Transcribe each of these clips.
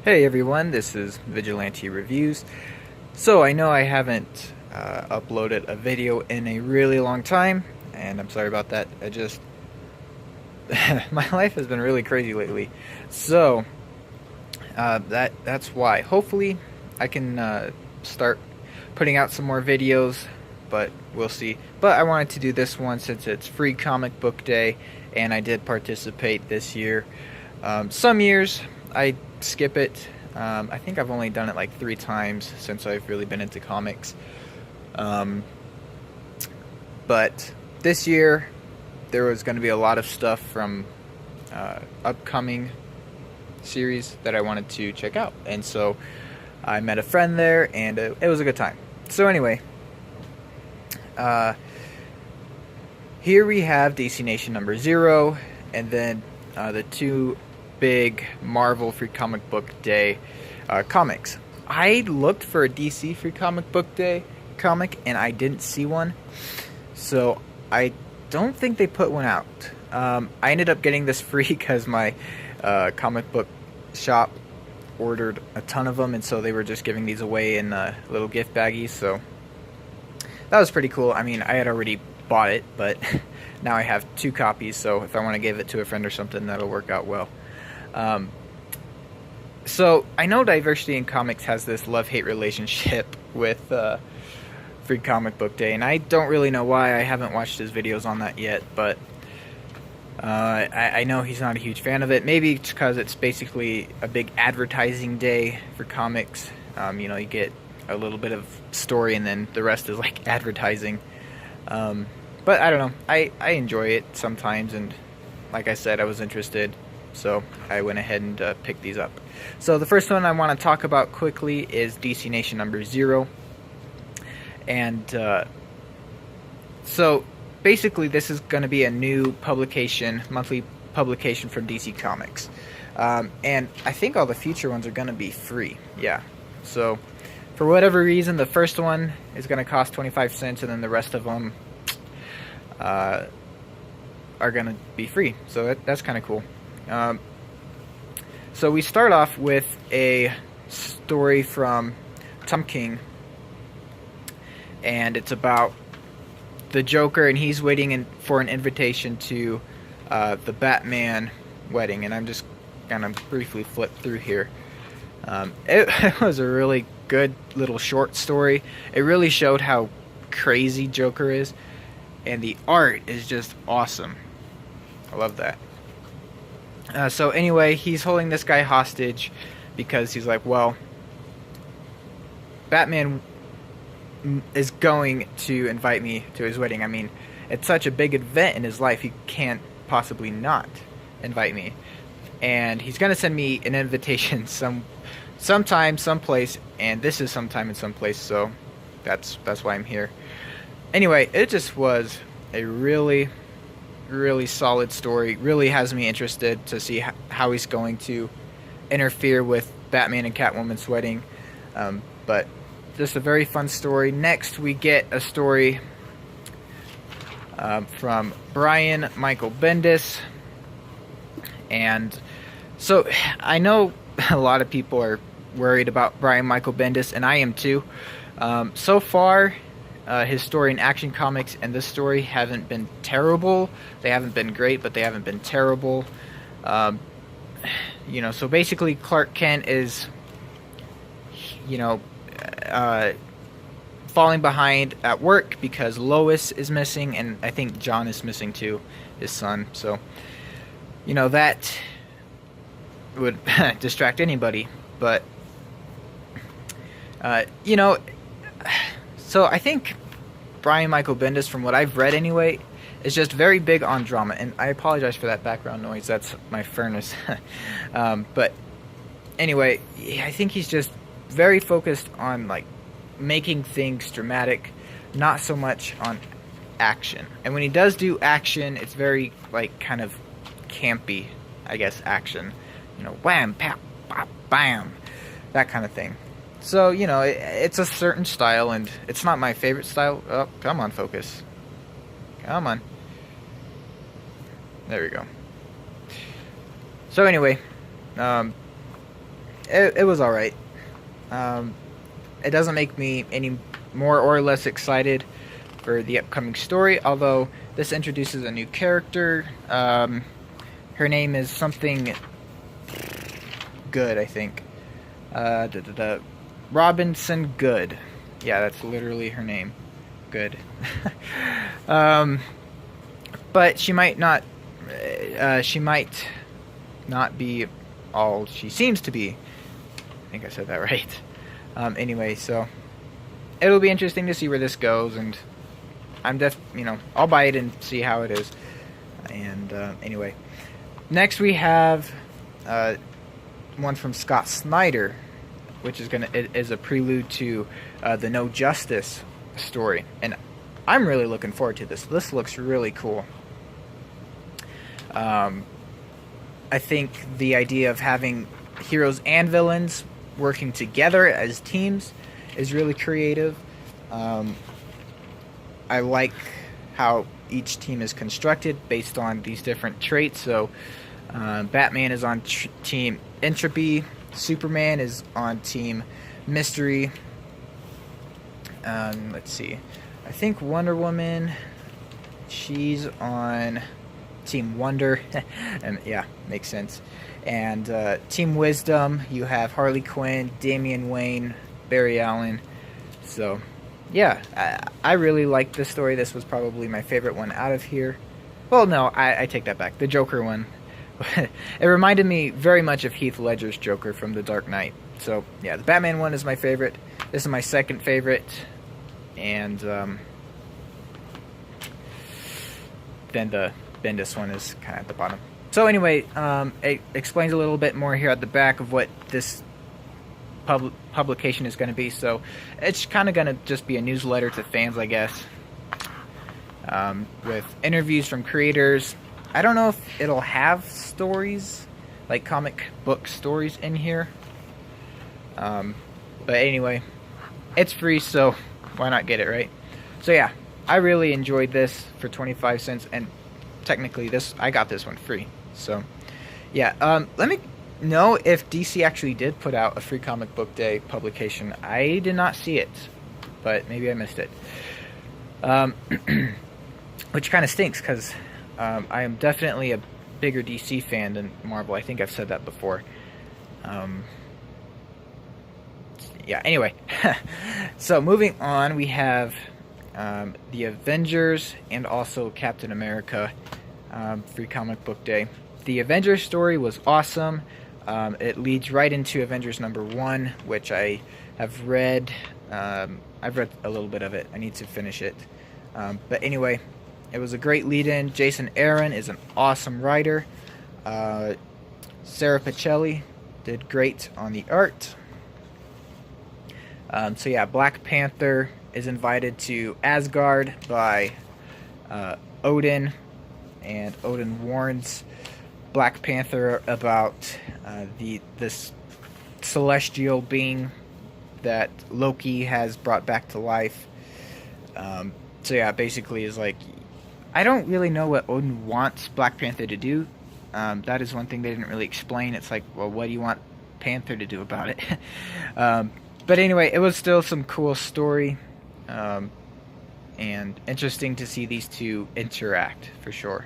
Hey everyone, this is Vigilante Reviews. So I know I haven't uploaded a video in a really long time, and I'm sorry about that. My life has been really crazy lately. So that's why. Hopefully I can start putting out some more videos, but we'll see. But I wanted to do this one since it's Free Comic Book Day, and I did participate this year. Some years I skip it. I think I've only done it like 3 times since I've really been into comics. But this year there was going to be a lot of stuff from upcoming series that I wanted to check out, and so I met a friend there, and it was a good time. So anyway, here we have DC Nation number 0, and then the two big Marvel Free Comic Book Day comics. I looked for a DC Free Comic Book Day comic, and I didn't see one, so I don't think they put one out. I ended up getting this free because my comic book shop ordered a ton of them, and so they were just giving these away in little gift baggies, so that was pretty cool. I mean, I had already bought it, but now I have 2 copies, so if I want to give it to a friend or something, that'll work out well. So I know Diversity in Comics has this love-hate relationship with Free Comic Book Day, and I don't really know why. I haven't watched his videos on that yet, but I know he's not a huge fan of it. Maybe it's because it's basically a big advertising day for comics. You get a little bit of story, and then the rest is like advertising. But I don't know. I enjoy it sometimes, and like I said, I was interested, so I went ahead and picked these up. So the first one I want to talk about quickly is DC Nation number 0. And so basically this is going to be a new publication, monthly publication from DC Comics. And I think all the future ones are going to be free. Yeah. So for whatever reason, the first one is going to cost 25 cents, and then the rest of them are going to be free. So that's kind of cool. So we start off with a story from Tom King, and it's about the Joker, and he's waiting for an invitation to the Batman wedding, and I'm just gonna briefly flip through here. It was a really good little short story. It really showed how crazy Joker is, and the art is just awesome. I love that. So anyway, he's holding this guy hostage because he's like, well, Batman is going to invite me to his wedding. I mean, it's such a big event in his life, he can't possibly not invite me. And he's going to send me an invitation sometime, someplace, and this is sometime and someplace, so that's why I'm here. Anyway, it just was a really solid story. Really has me interested to see how he's going to interfere with Batman and Catwoman's wedding. But just a very fun story. Next, we get a story from Brian Michael Bendis. And so I know a lot of people are worried about Brian Michael Bendis, and I am too. So far, his story in Action Comics and this story haven't been terrible. They haven't been great, but they haven't been terrible. So basically Clark Kent is, falling behind at work because Lois is missing, and I think John is missing too, his son. So, that would distract anybody. But, so I think Brian Michael Bendis, from what I've read anyway, is just very big on drama. And I apologize for that background noise. That's my furnace. But anyway, I think he's just very focused on like making things dramatic, not so much on action. And when he does do action, it's very like kind of campy, I guess, action. Wham, pow, bam, bam, that kind of thing. So, it's a certain style, and it's not my favorite style. Oh, come on, focus. Come on. There we go. So anyway, it was alright. It doesn't make me any more or less excited for the upcoming story, although this introduces a new character. Her name is something Good, I think. Robinson Good. Yeah, that's literally her name. Good. But she might not. She might not be all she seems to be. I think I said that right. Anyway, so it'll be interesting to see where this goes, and I'll buy it and see how it is. And anyway, next we have one from Scott Snyder, which is a prelude to the No Justice story, and I'm really looking forward to this. This looks really cool. I think the idea of having heroes and villains working together as teams is really creative. I like how each team is constructed based on these different traits. So Batman is on Team Entropy, Superman is on Team Mystery. Let's see. I think Wonder Woman, she's on Team Wonder. And yeah, makes sense. And Team Wisdom, you have Harley Quinn, Damian Wayne, Barry Allen. So yeah, I really liked this story. This was probably my favorite one out of here. Well, no, I take that back. The Joker one. It reminded me very much of Heath Ledger's Joker from The Dark Knight. So yeah, the Batman one is my favorite. This is my second favorite. And then the Bendis one is kind of at the bottom. So anyway, it explains a little bit more here at the back of what this publication is going to be. So it's kind of going to just be a newsletter to fans, I guess, with interviews from creators. I don't know if it'll have stories, like comic book stories in here. But anyway, it's free, so why not get it, right? So yeah, I really enjoyed this for 25 cents, and technically I got this one free. So yeah, let me know if DC actually did put out a free comic book day publication. I did not see it, but maybe I missed it. Which kind of stinks, because I am definitely a bigger DC fan than Marvel. I think I've said that before. Yeah, anyway. So moving on, we have the Avengers and also Captain America free comic book day. The Avengers story was awesome. It leads right into Avengers #1, which I have read. I've read a little bit of it. I need to finish it. But anyway, it was a great lead-in. Jason Aaron is an awesome writer. Sarah Pichelli did great on the art. So yeah, Black Panther is invited to Asgard by Odin, and Odin warns Black Panther about this celestial being that Loki has brought back to life. So yeah, basically is like, I don't really know what Odin wants Black Panther to do. That is one thing they didn't really explain. It's like, well, what do you want Panther to do about it? But anyway, it was still some cool story, and interesting to see these two interact, for sure.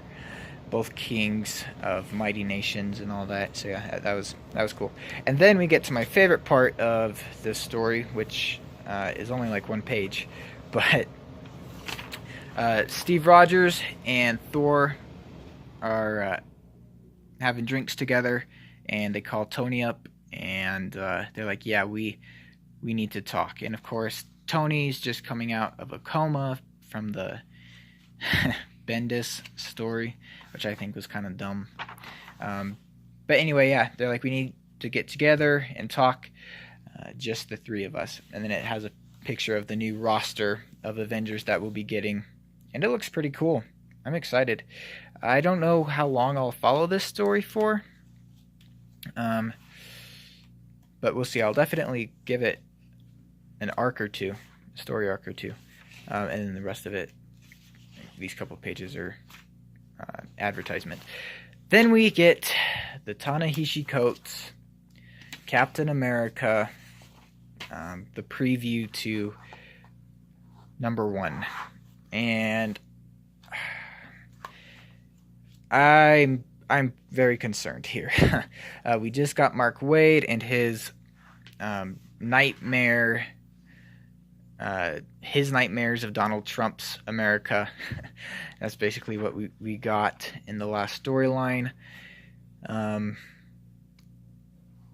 Both kings of mighty nations and all that. So yeah, that was cool. And then we get to my favorite part of this story, which is only like one page, but Steve Rogers and Thor are having drinks together, and they call Tony up, and they're like, yeah, we need to talk. And of course, Tony's just coming out of a coma from the Bendis story, which I think was kind of dumb. But anyway, yeah, they're like, we need to get together and talk, just the three of us. And then it has a picture of the new roster of Avengers that we'll be getting, and it looks pretty cool. I'm excited. I don't know how long I'll follow this story for, but we'll see. I'll definitely give it an arc or two, a story arc or two, and then the rest of it, these couple pages are advertisement. Then we get the Ta-Nehisi Coates Captain America, the preview to #1, and I'm very concerned here. We just got Mark Waid and his nightmares of Donald Trump's America. That's basically what we got in the last storyline.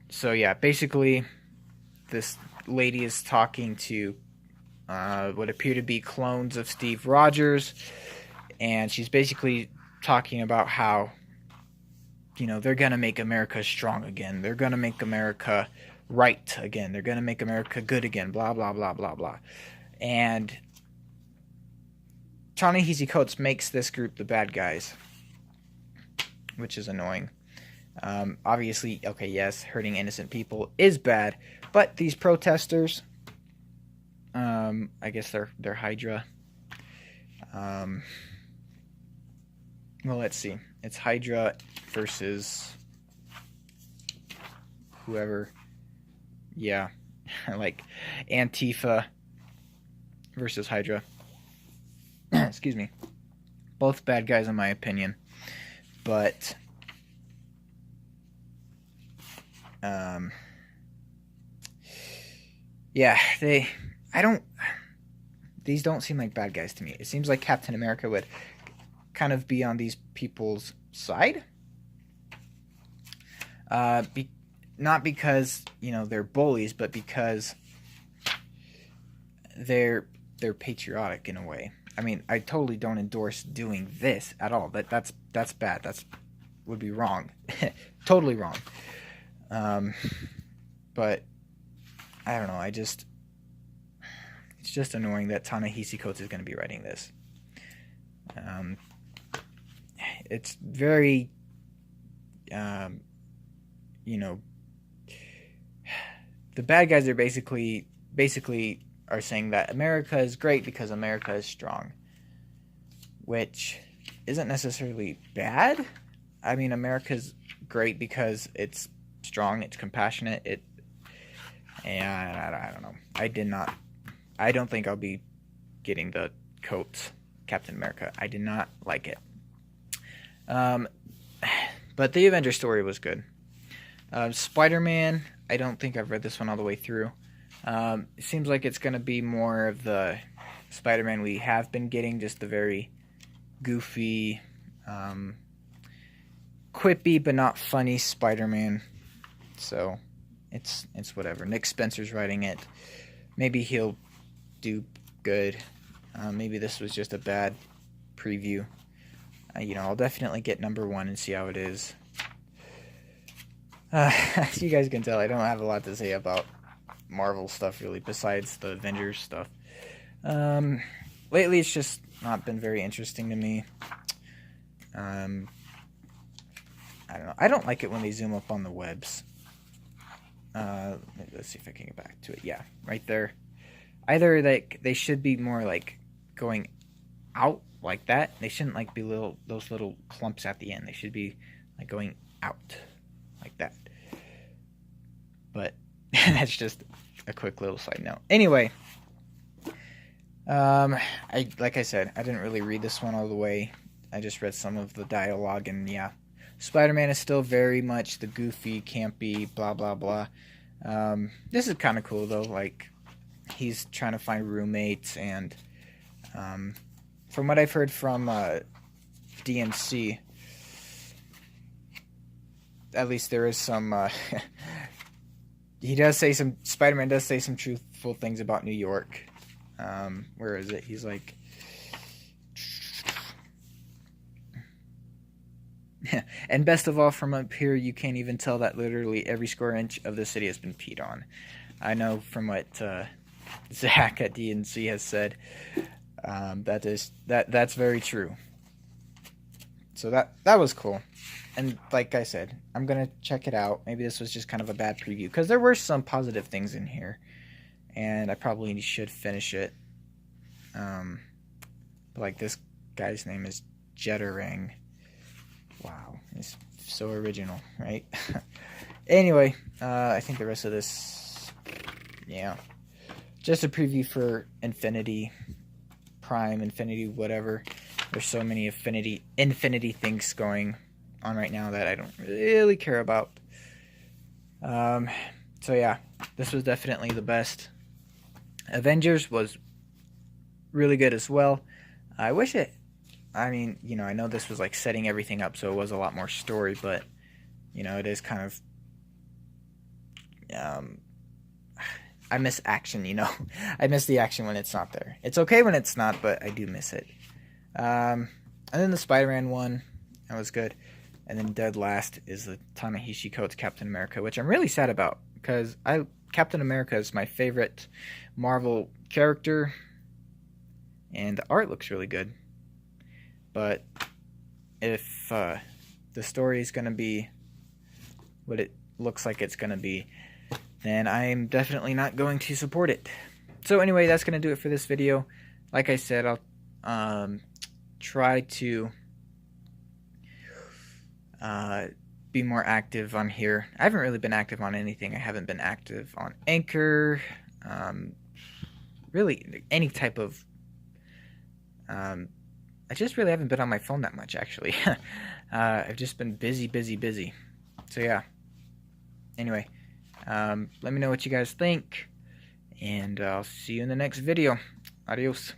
So yeah, basically this lady is talking to what appear to be clones of Steve Rogers, and she's basically talking about how, you know, they're gonna make America strong again, they're gonna make America right again, they're gonna make America good again, blah blah blah blah blah. And Ta-Nehisi Coates makes this group the bad guys, which is annoying. Obviously, okay, yes, hurting innocent people is bad, but these protesters, I guess they're Hydra. Well, let's see. It's Hydra versus whoever. Yeah, like Antifa versus Hydra. Excuse me. Both bad guys in my opinion, but yeah, these don't seem like bad guys to me. It seems like Captain America would kind of be on these people's side. Not because, you know, they're bullies, but because they're patriotic in a way. I mean, I totally don't endorse doing this at all. That's bad. That's would be wrong. Totally wrong. But I don't know. It's just annoying that Ta-Nehisi Coates is going to be writing this. It's very, you know, the bad guys are basically are saying that America is great because America is strong, which isn't necessarily bad. I mean, America's great because it's strong, it's compassionate, and I don't know. I don't think I'll be getting the Coates Captain America. I did not like it. But the Avengers story was good. Spider-Man, I don't think I've read this one all the way through. It seems like it's going to be more of the Spider-Man we have been getting, just the very goofy, quippy but not funny Spider-Man. So it's whatever. Nick Spencer's writing it. Maybe he'll do good. Maybe this was just a bad preview. You know, I'll definitely get #1 and see how it is. As you guys can tell, I don't have a lot to say about Marvel stuff really, besides the Avengers stuff. Lately, it's just not been very interesting to me. I don't know. I don't like it when they zoom up on the webs. Let's see if I can get back to it. Yeah, right there. Either they should be more like going out like that. They shouldn't like be those little clumps at the end. They should be like going out like that. But that's just a quick little side note. Anyway, like I said, I didn't really read this one all the way. I just read some of the dialogue, and yeah, Spider-Man is still very much the goofy, campy, blah blah blah. This is kind of cool though. Like, he's trying to find roommates, and from what I've heard from DNC, at least there is some. Spider-Man does say some truthful things about New York. Where is it? He's like, and best of all, from up here, you can't even tell that literally every square inch of the city has been peed on. I know from what Zach at DNC has said, that's very true. So that was cool. And like I said, I'm going to check it out. Maybe this was just kind of a bad preview, because there were some positive things in here, and I probably should finish it. Like, this guy's name is Jeterang. Wow, it's so original, right? Anyway, I think the rest of this, yeah, just a preview for Infinity Prime, Infinity whatever. There's so many Infinity things going on right now that I don't really care about. So yeah, this was definitely the best. Avengers was really good as well. I wish it, I mean, you know, I know this was like setting everything up, so it was a lot more story, but, you know, it is kind of, I miss action, you know. I miss the action when it's not there. It's okay when it's not, but I do miss it. And then the Spider-Man one, that was good. And then dead last is the Ta-Nehisi Coates Captain America, which I'm really sad about, because Captain America is my favorite Marvel character, and the art looks really good. But if the story is going to be what it looks like it's going to be, then I'm definitely not going to support it. So anyway, that's going to do it for this video. Like I said, I'll try to be more active on here. I haven't really been active on anything. I haven't been active on Anchor, really any type of, I just really haven't been on my phone that much, actually. I've just been busy. So yeah, anyway, let me know what you guys think, and I'll see you in the next video. Adios.